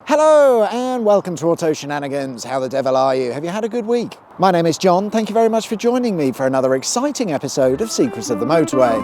Hello and welcome to Auto Shenanigans. How the devil are you? Have you had a good week? My name is John. Thank you very much for joining me for another exciting episode of Secrets of the Motorway.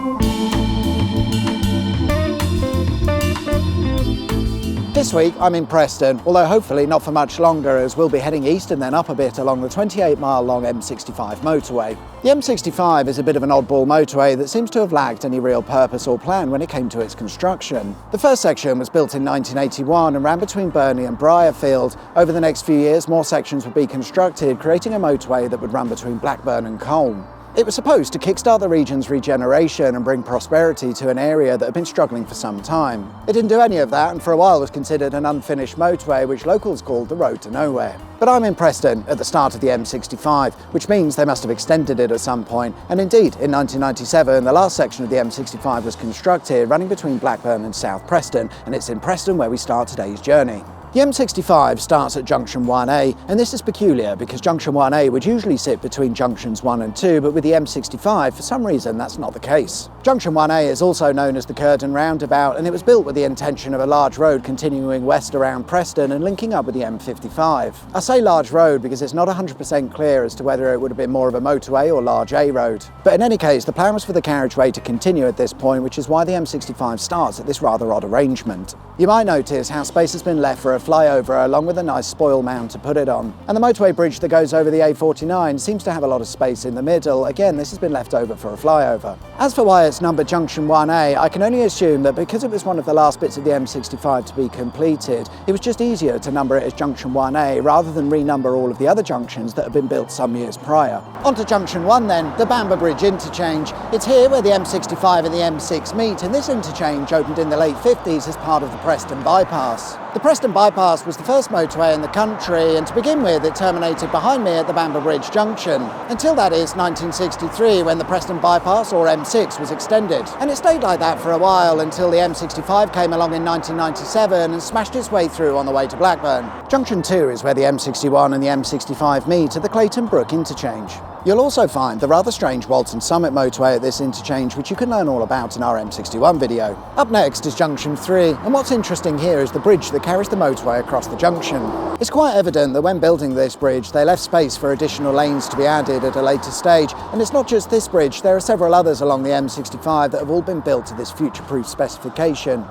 This week I'm in Preston, although hopefully not for much longer, as we'll be heading east and then up a bit along the 28-mile long M65 motorway. The M65 is a bit of an oddball motorway that seems to have lacked any real purpose or plan when it came to its construction. The first section was built in 1981 and ran between Burnley and Briarfield. Over the next few years, more sections would be constructed, creating a motorway that would run between Blackburn and Colne. It was supposed to kickstart the region's regeneration and bring prosperity to an area that had been struggling for some time. It didn't do any of that, and for a while was considered an unfinished motorway which locals called the road to nowhere. But I'm in Preston at the start of the M65, which means they must have extended it at some point, and indeed in 1997 the last section of the M65 was constructed, running between Blackburn and South Preston, and it's in Preston where we start today's journey. The M65 starts at Junction 1A, and this is peculiar because Junction 1A would usually sit between Junctions 1 and 2, but with the M65, for some reason, that's not the case. Junction 1A is also known as the Curtain Roundabout, and it was built with the intention of a large road continuing west around Preston and linking up with the M55. I say large road because it's not 100% clear as to whether it would have been more of a motorway or large A road. But in any case, the plan was for the carriageway to continue at this point, which is why the M65 starts at this rather odd arrangement. You might notice how space has been left for a flyover along with a nice spoil mound to put it on. And the motorway bridge that goes over the A49 seems to have a lot of space in the middle. Again, this has been left over for a flyover. As for why it's numbered Junction 1A, I can only assume that because it was one of the last bits of the M65 to be completed, it was just easier to number it as Junction 1A rather than renumber all of the other junctions that had been built some years prior. Onto Junction 1 then, the Bamber Bridge interchange. It's here where the M65 and the M6 meet, and this interchange opened in the late 50s as part of the Preston bypass. The Preston bypass was the first motorway in the country, and to begin with it terminated behind me at the Bamber Bridge Junction, until that is 1963 when the Preston bypass, or M6, was extended. And it stayed like that for a while until the M65 came along in 1997 and smashed its way through on the way to Blackburn. Junction 2 is where the M61 and the M65 meet at the Clayton Brook interchange. You'll also find the rather strange Walton Summit motorway at this interchange, which you can learn all about in our M61 video. Up next is Junction 3, and what's interesting here is the bridge that carries the motorway across the junction. It's quite evident that when building this bridge, they left space for additional lanes to be added at a later stage, and it's not just this bridge, there are several others along the M65 that have all been built to this future-proof specification.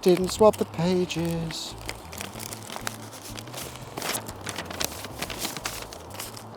Didn't swap the pages.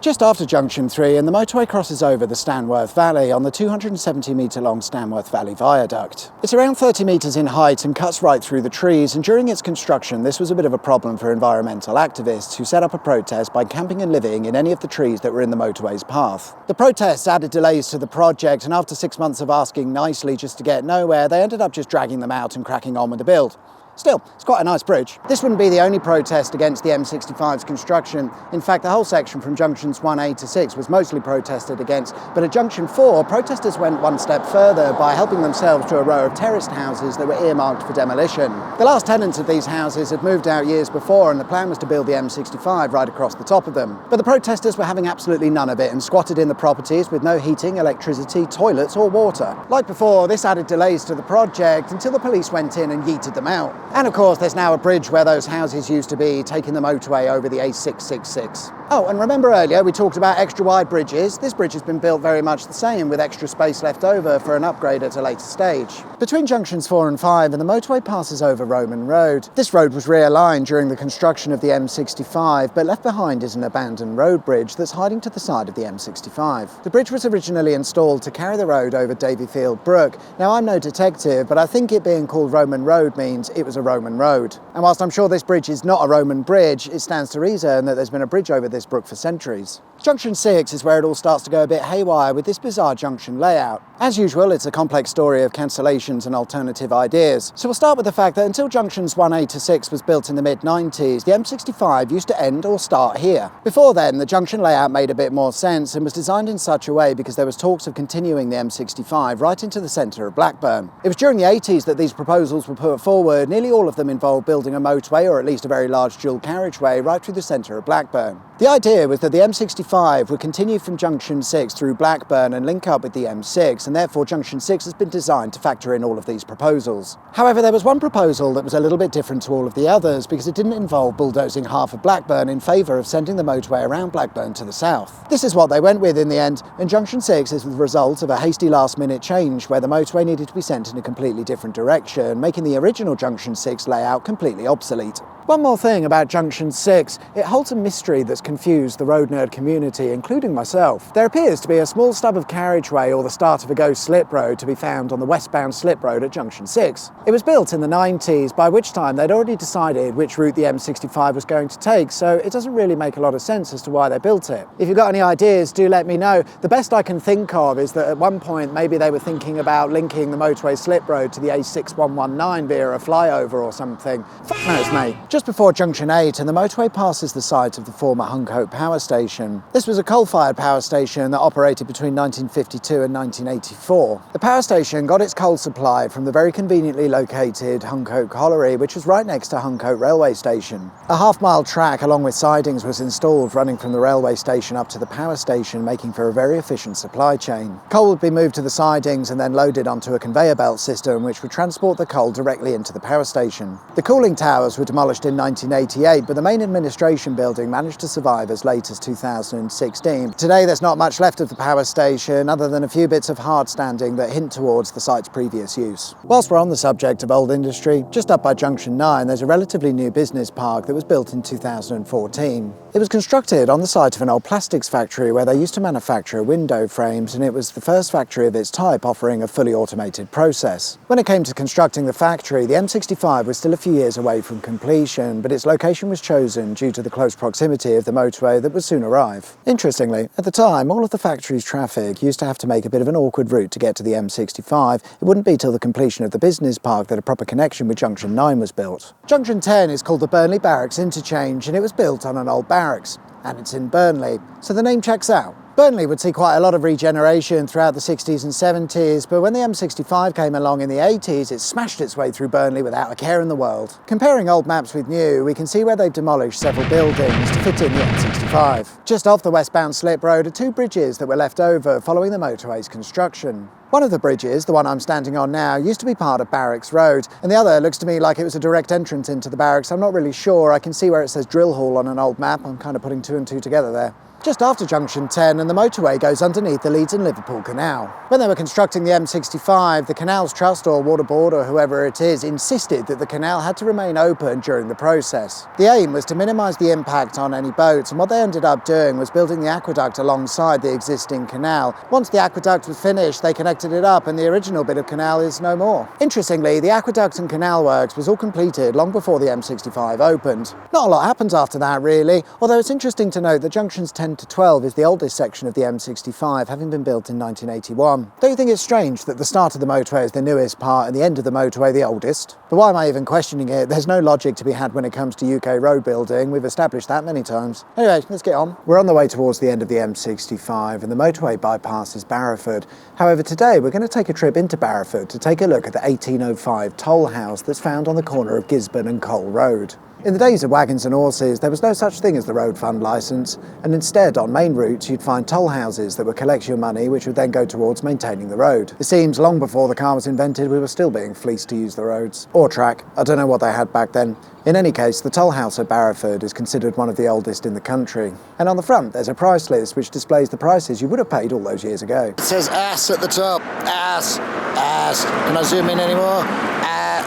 Just after Junction 3, and the motorway crosses over the Stanworth Valley on the 270-metre long Stanworth Valley Viaduct. It's around 30 metres in height and cuts right through the trees, and during its construction this was a bit of a problem for environmental activists who set up a protest by camping and living in any of the trees that were in the motorway's path. The protests added delays to the project, and after 6 months of asking nicely just to get nowhere, they ended up just dragging them out and cracking on with the build. Still, it's quite a nice bridge. This wouldn't be the only protest against the M65's construction. In fact, the whole section from Junctions 1A to 6 was mostly protested against, but at Junction 4, protesters went one step further by helping themselves to a row of terraced houses that were earmarked for demolition. The last tenants of these houses had moved out years before, and the plan was to build the M65 right across the top of them. But the protesters were having absolutely none of it and squatted in the properties with no heating, electricity, toilets or water. Like before, this added delays to the project until the police went in and yeeted them out. And of course, there's now a bridge where those houses used to be, taking the motorway over the A666. Oh, and remember earlier we talked about extra wide bridges? This bridge has been built very much the same, with extra space left over for an upgrade at a later stage. Between Junctions 4 and 5, and the motorway passes over Roman Road. This road was realigned during the construction of the M65, but left behind is an abandoned road bridge that's hiding to the side of the M65. The bridge was originally installed to carry the road over Davyfield Brook. Now, I'm no detective, but I think it being called Roman Road means it was a Roman road. And whilst I'm sure this bridge is not a Roman bridge, it stands to reason that there's been a bridge over this brook for centuries. Junction 6 is where it all starts to go a bit haywire with this bizarre junction layout. As usual, it's a complex story of cancellations and alternative ideas. So we'll start with the fact that until Junctions 1A to 6 was built in the mid-90s, the M65 used to end or start here. Before then, the junction layout made a bit more sense and was designed in such a way because there was talks of continuing the M65 right into the centre of Blackburn. It was during the 80s that these proposals were put forward. Nearly all of them involved building a motorway, or at least a very large dual carriageway, right through the centre of Blackburn. The The idea was that the M65 would continue from Junction 6 through Blackburn and link up with the M6, and therefore Junction 6 has been designed to factor in all of these proposals. However, there was one proposal that was a little bit different to all of the others because it didn't involve bulldozing half of Blackburn in favour of sending the motorway around Blackburn to the south. This is what they went with in the end, and Junction 6 is the result of a hasty last-minute change where the motorway needed to be sent in a completely different direction, making the original Junction 6 layout completely obsolete. One more thing about Junction 6, it holds a mystery that's confused the road nerd community, including myself. There appears to be a small stub of carriageway or the start of a ghost slip road to be found on the westbound slip road at Junction 6. It was built in the 90s, by which time they'd already decided which route the M65 was going to take, so it doesn't really make a lot of sense as to why they built it. If you've got any ideas, do let me know. The best I can think of is that at one point maybe they were thinking about linking the motorway slip road to the A6119 via a flyover or something. Fuck knows, mate. Just before Junction 8 and the motorway passes the site of the former Huncote power station. This was a coal-fired power station that operated between 1952 and 1984. The power station got its coal supply from the very conveniently located Huncote Colliery, which was right next to Huncote railway station. A half-mile track along with sidings was installed running from the railway station up to the power station, making for a very efficient supply chain. Coal would be moved to the sidings and then loaded onto a conveyor belt system which would transport the coal directly into the power station. The cooling towers were demolished in 1988, but the main administration building managed to survive as late as 2016. Today there's not much left of the power station other than a few bits of hard standing that hint towards the site's previous use. Whilst we're on the subject of old industry, just up by Junction 9 there's a relatively new business park that was built in 2014. It was constructed on the site of an old plastics factory where they used to manufacture window frames, and it was the first factory of its type offering a fully automated process. When it came to constructing the factory, the M65 was still a few years away from completion, but its location was chosen due to the close proximity of the motorway that would soon arrive. Interestingly, at the time, all of the factory's traffic used to have to make a bit of an awkward route to get to the M65. It wouldn't be till the completion of the business park that a proper connection with Junction 9 was built. Junction 10 is called the Burnley Barracks interchange, and it was built on an old barracks, and it's in Burnley, so the name checks out. Burnley would see quite a lot of regeneration throughout the 60s and 70s, but when the M65 came along in the 80s, it smashed its way through Burnley without a care in the world. Comparing old maps with new, we can see where they've demolished several buildings to fit in the M65. Just off the westbound slip road are two bridges that were left over following the motorway's construction. One of the bridges, the one I'm standing on now, used to be part of Barracks Road, and the other looks to me like it was a direct entrance into the barracks. I'm not really sure. I can see where it says drill hall on an old map. I'm kind of putting two and two together there. Just after Junction 10 and the motorway goes underneath the Leeds and Liverpool Canal. When they were constructing the M65, the Canals Trust or Water Board or whoever it is insisted that the canal had to remain open during the process. The aim was to minimise the impact on any boats, and what they ended up doing was building the aqueduct alongside the existing canal. Once the aqueduct was finished, they connected it up and the original bit of canal is no more. Interestingly, the aqueduct and canal works was all completed long before the M65 opened. Not a lot happens after that really, although it's interesting to note that Junctions 10 to 12 is the oldest section of the M65, having been built in 1981. Don't you think it's strange that the start of the motorway is the newest part and the end of the motorway the oldest? But why am I even questioning it? There's no logic to be had when it comes to UK road building. We've established that many times. Anyway, let's get on. We're on the way towards the end of the M65 and the motorway bypasses Barrowford. However, today we're going to take a trip into Barrowford to take a look at the 1805 toll house that's found on the corner of Gisborne and Cole Road. In the days of wagons and horses, there was no such thing as the road fund licence, and instead on main routes you'd find toll houses that would collect your money, which would then go towards maintaining the road. It seems long before the car was invented we were still being fleeced to use the roads. Or track, I don't know what they had back then. In any case, the toll house at Barrowford is considered one of the oldest in the country. And on the front there's a price list which displays the prices you would have paid all those years ago. It says ass at the top. Ass. Ass. Can I zoom in anymore?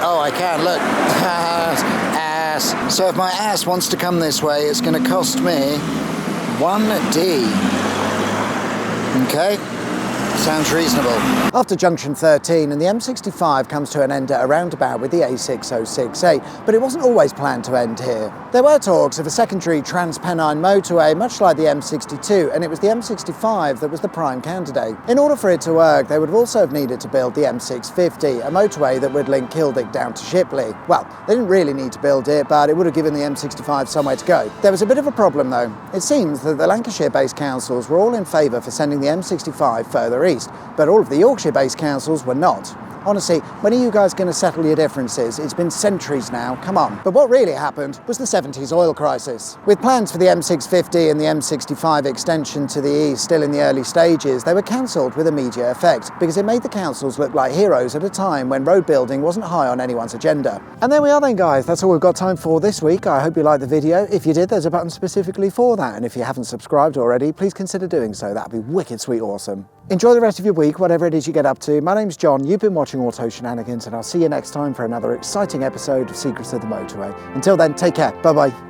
Oh, I can, look. Ass. So if my ass wants to come this way, it's going to cost me 1D. Okay? Sounds reasonable. After Junction 13 and the M65 comes to an end at a roundabout with the A6068, but it wasn't always planned to end here. There were talks of a secondary trans-Penine motorway, much like the M62, and it was the M65 that was the prime candidate. In order for it to work, they would also have needed to build the M650, a motorway that would link Kildick down to Shipley. Well, they didn't really need to build it, but it would have given the M65 somewhere to go. There was a bit of a problem though. It seems that the Lancashire-based councils were all in favour for sending the M65 further east, but all of the Yorkshire-based councils were not. Honestly, when are you guys going to settle your differences? It's been centuries now, come on. But what really happened was the 70s oil crisis. With plans for the M650 and the M65 extension to the east still in the early stages, they were cancelled with immediate effect because it made the councils look like heroes at a time when road building wasn't high on anyone's agenda. And there we are then, guys. That's all we've got time for this week. I hope you liked the video. If you did, there's a button specifically for that. And if you haven't subscribed already, please consider doing so. That'd be wicked sweet awesome. Enjoy the rest of your week, whatever it is you get up to. My name's John, you've been watching Auto Shenanigans, and I'll see you next time for another exciting episode of Secrets of the Motorway. Until then, take care. Bye-bye.